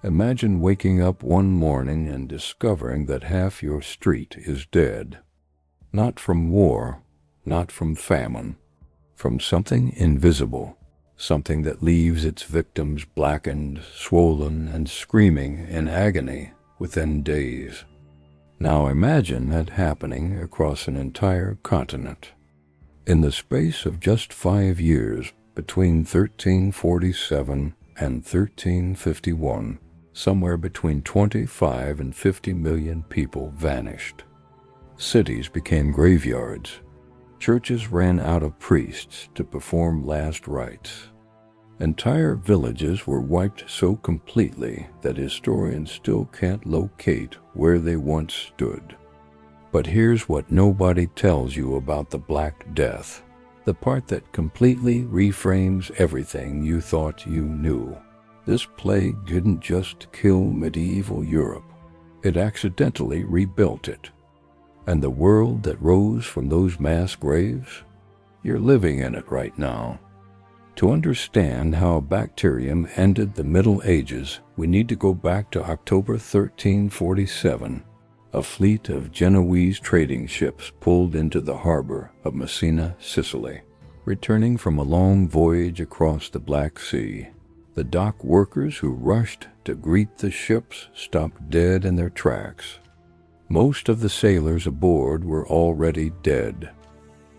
Imagine waking up one morning and discovering that half your street is dead. Not from war, not from famine, from something invisible, something that leaves its victims blackened, swollen, and screaming in agony within days. Now imagine that happening across an entire continent. In the space of just 5 years, between 1347 and 1351, somewhere between 25 and 50 million people vanished. Cities became graveyards. Churches ran out of priests to perform last rites. Entire villages were wiped so completely that historians still can't locate where they once stood. But here's what nobody tells you about the Black Death, the part that completely reframes everything you thought you knew. This plague didn't just kill medieval Europe, it accidentally rebuilt it. And the world that rose from those mass graves, you're living in it right now. To understand how a bacterium ended the Middle Ages, we need to go back to October 1347. A fleet of Genoese trading ships pulled into the harbor of Messina, Sicily. Returning from a long voyage across the Black Sea, the dock workers who rushed to greet the ships stopped dead in their tracks. Most of the sailors aboard were already dead.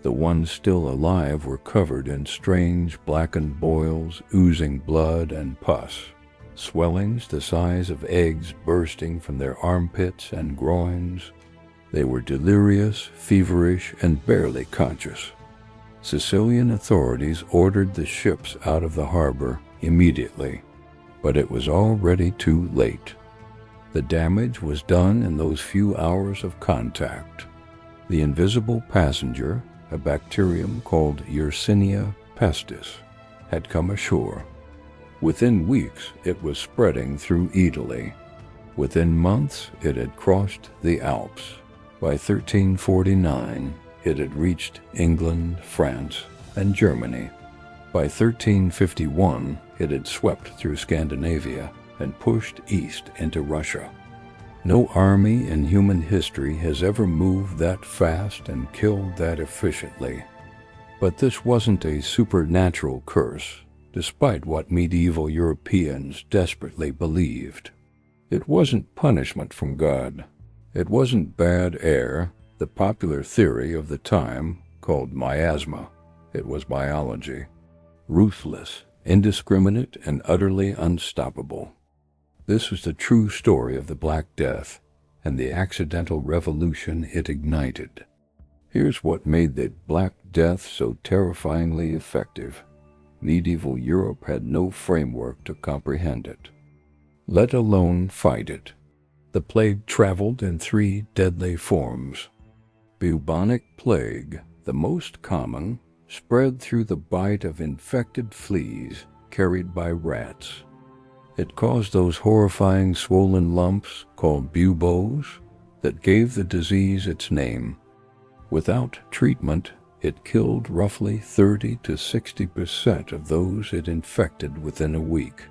The ones still alive were covered in strange blackened boils, oozing blood and pus. Swellings the size of eggs bursting from their armpits and groins. They were delirious, feverish, and barely conscious. Sicilian authorities ordered the ships out of the harbor immediately, but it was already too late. The damage was done in those few hours of contact. The invisible passenger, a bacterium called Yersinia pestis, had come ashore. Within weeks, it was spreading through Italy. Within months, it had crossed the Alps. By 1349, it had reached England, France, and Germany. By 1351, it had swept through Scandinavia and pushed east into Russia. No army in human history has ever moved that fast and killed that efficiently. But this wasn't a supernatural curse, despite what medieval Europeans desperately believed. It wasn't punishment from God. It wasn't bad air, the popular theory of the time called miasma. It was biology. Ruthless, indiscriminate, and utterly unstoppable. This was the true story of the Black Death and the accidental revolution it ignited. Here's what made the Black Death so terrifyingly effective. Medieval Europe had no framework to comprehend it, let alone fight it. The plague traveled in 3 deadly forms. Bubonic plague, the most common, spread through the bite of infected fleas carried by rats. It caused those horrifying swollen lumps called buboes that gave the disease its name. Without treatment, it killed roughly 30 to 60% of those it infected within a week.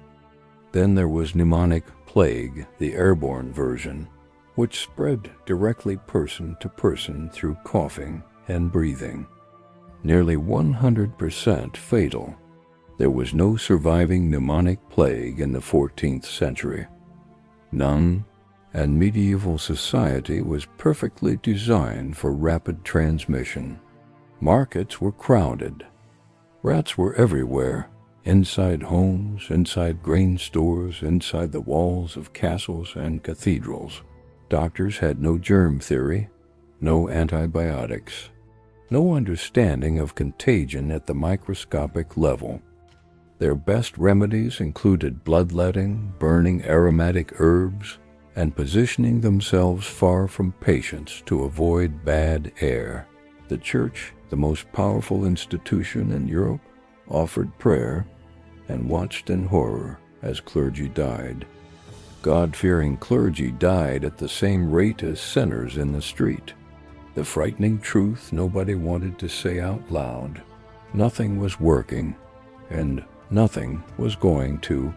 Then there was pneumonic plague, the airborne version, which spread directly person to person through coughing and breathing. Nearly 100% fatal. There was no surviving pneumonic plague in the 14th century. None, and medieval society was perfectly designed for rapid transmission. Markets were crowded. Rats were everywhere, inside homes, inside grain stores, inside the walls of castles and cathedrals. Doctors had no germ theory, no antibiotics, no understanding of contagion at the microscopic level. Their best remedies included bloodletting, burning aromatic herbs, and positioning themselves far from patients to avoid bad air. The church, the most powerful institution in Europe, offered prayer and watched in horror as clergy died. God-fearing clergy died at the same rate as sinners in the street. The frightening truth nobody wanted to say out loud. Nothing was working, and nothing was going to.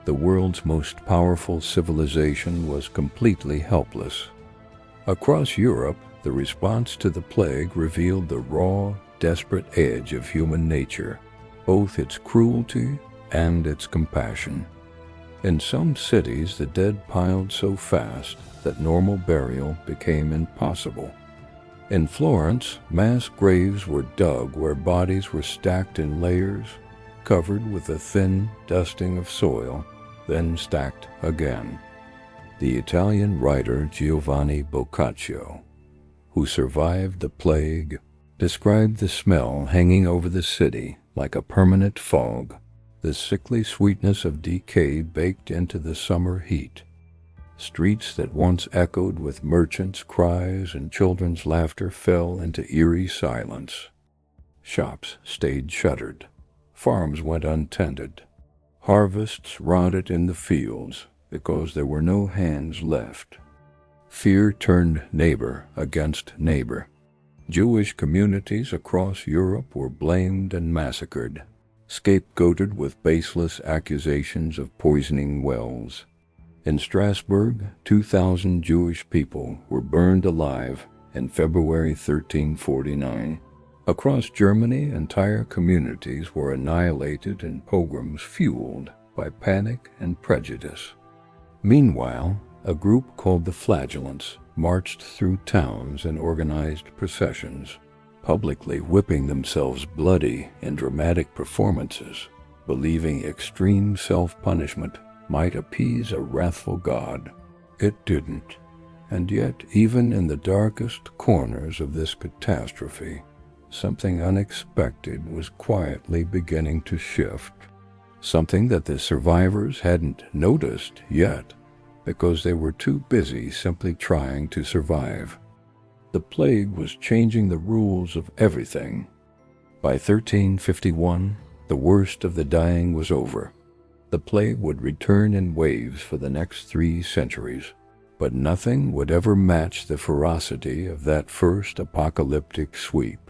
The world's most powerful civilization was completely helpless. Across Europe, the response to the plague revealed the raw, desperate edge of human nature, both its cruelty and its compassion. In some cities, the dead piled so fast that normal burial became impossible. In Florence, mass graves were dug where bodies were stacked in layers, covered with a thin dusting of soil, then stacked again. The Italian writer Giovanni Boccaccio, who survived the plague, described the smell hanging over the city like a permanent fog, the sickly sweetness of decay baked into the summer heat. Streets that once echoed with merchants' cries and children's laughter fell into eerie silence. Shops stayed shuttered. Farms went untended. Harvests rotted in the fields because there were no hands left. Fear turned neighbor against neighbor. Jewish communities across Europe were blamed and massacred, scapegoated with baseless accusations of poisoning wells. In Strasbourg, 2,000 Jewish people were burned alive in February 1349. Across Germany, entire communities were annihilated in pogroms fueled by panic and prejudice. Meanwhile, a group called the Flagellants marched through towns in organized processions, publicly whipping themselves bloody in dramatic performances, believing extreme self-punishment might appease a wrathful God. It didn't, and yet even in the darkest corners of this catastrophe, something unexpected was quietly beginning to shift, something that the survivors hadn't noticed yet because they were too busy simply trying to survive. The plague was changing the rules of everything. By 1351, the worst of the dying was over. The plague would return in waves for the next 3 centuries, but nothing would ever match the ferocity of that first apocalyptic sweep.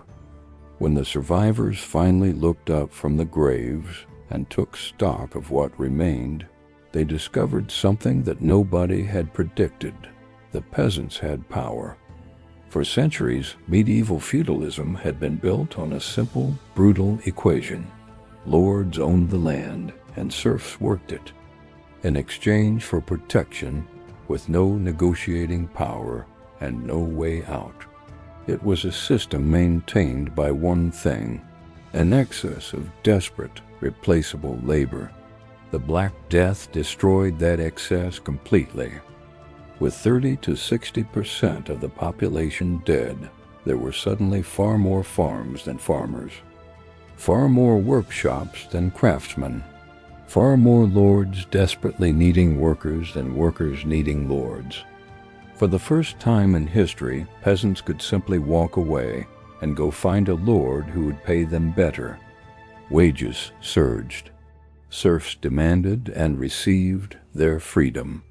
When the survivors finally looked up from the graves and took stock of what remained, they discovered something that nobody had predicted. The peasants had power. For centuries, medieval feudalism had been built on a simple, brutal equation. Lords owned the land, and serfs worked it. In exchange for protection, with no negotiating power and no way out. It was a system maintained by one thing, an excess of desperate, replaceable labor. The Black Death destroyed that excess completely. With 30 to 60% of the population dead, there were suddenly far more farms than farmers, far more workshops than craftsmen, far more lords desperately needing workers than workers needing lords. For the first time in history, peasants could simply walk away and go find a lord who would pay them better. Wages surged. Serfs demanded and received their freedom.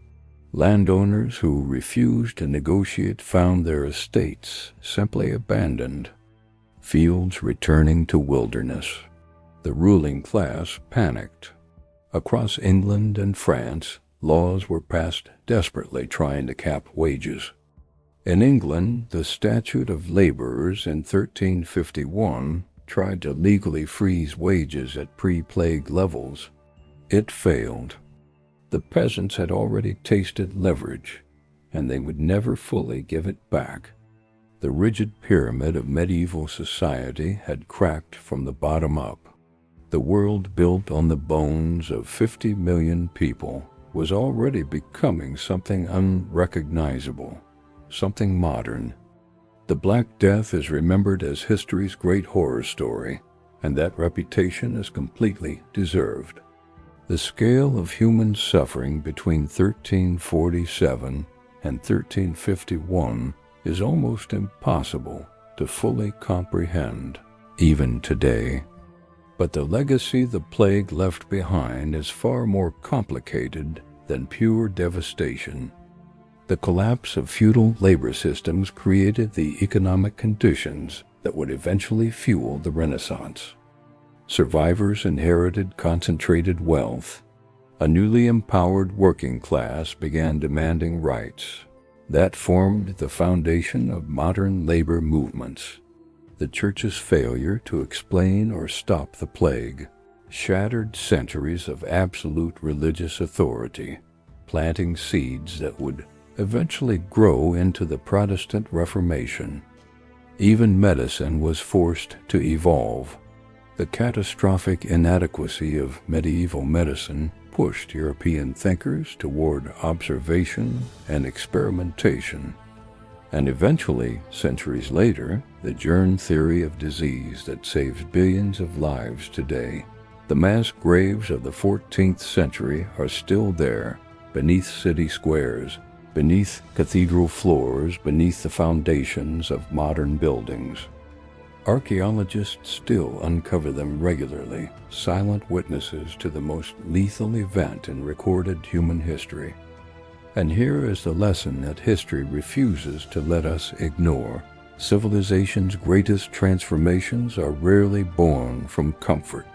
Landowners who refused to negotiate found their estates simply abandoned, fields returning to wilderness. The ruling class panicked. Across England and France, laws were passed desperately trying to cap wages. In England, the Statute of Labourers in 1351 tried to legally freeze wages at pre-plague levels. It failed. The peasants had already tasted leverage, and they would never fully give it back. The rigid pyramid of medieval society had cracked from the bottom up. The world built on the bones of 50 million people was already becoming something unrecognizable, something modern. The Black Death is remembered as history's great horror story, and that reputation is completely deserved. The scale of human suffering between 1347 and 1351 is almost impossible to fully comprehend, even today. But the legacy the plague left behind is far more complicated than pure devastation. The collapse of feudal labor systems created the economic conditions that would eventually fuel the Renaissance. Survivors inherited concentrated wealth. A newly empowered working class began demanding rights. That formed the foundation of modern labor movements. The Church's failure to explain or stop the plague shattered centuries of absolute religious authority, planting seeds that would eventually grow into the Protestant Reformation. Even medicine was forced to evolve. The catastrophic inadequacy of medieval medicine pushed European thinkers toward observation and experimentation. And eventually, centuries later, the germ theory of disease that saves billions of lives today. The mass graves of the 14th century are still there, beneath city squares, beneath cathedral floors, beneath the foundations of modern buildings. Archaeologists still uncover them regularly, silent witnesses to the most lethal event in recorded human history. And here is the lesson that history refuses to let us ignore. Civilization's greatest transformations are rarely born from comfort.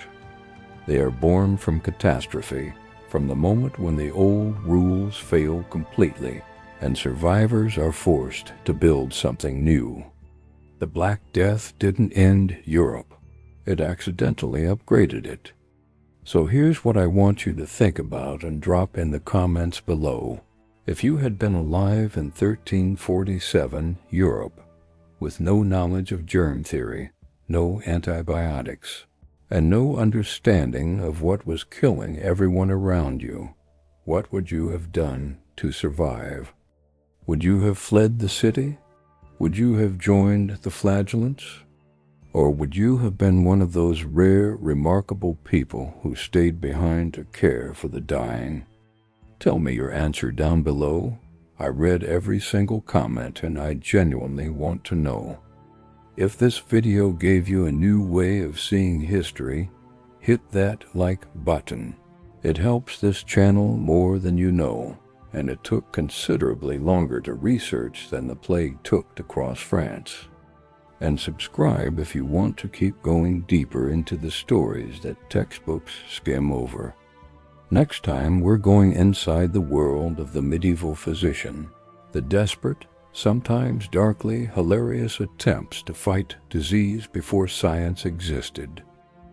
They are born from catastrophe, from the moment when the old rules fail completely, and survivors are forced to build something new. The Black Death didn't end Europe. It accidentally upgraded it. So here's what I want you to think about and drop in the comments below. If you had been alive in 1347 Europe, with no knowledge of germ theory, no antibiotics, and no understanding of what was killing everyone around you, what would you have done to survive? Would you have fled the city? Would you have joined the Flagellants? Or would you have been one of those rare, remarkable people who stayed behind to care for the dying? Tell me your answer down below. I read every single comment and I genuinely want to know. If this video gave you a new way of seeing history, hit that like button. It helps this channel more than you know, and it took considerably longer to research than the plague took to cross France. And subscribe if you want to keep going deeper into the stories that textbooks skim over. Next time, we're going inside the world of the medieval physician, the desperate, sometimes darkly hilarious attempts to fight disease before science existed.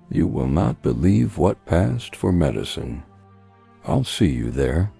You will not believe what passed for medicine. I'll see you there.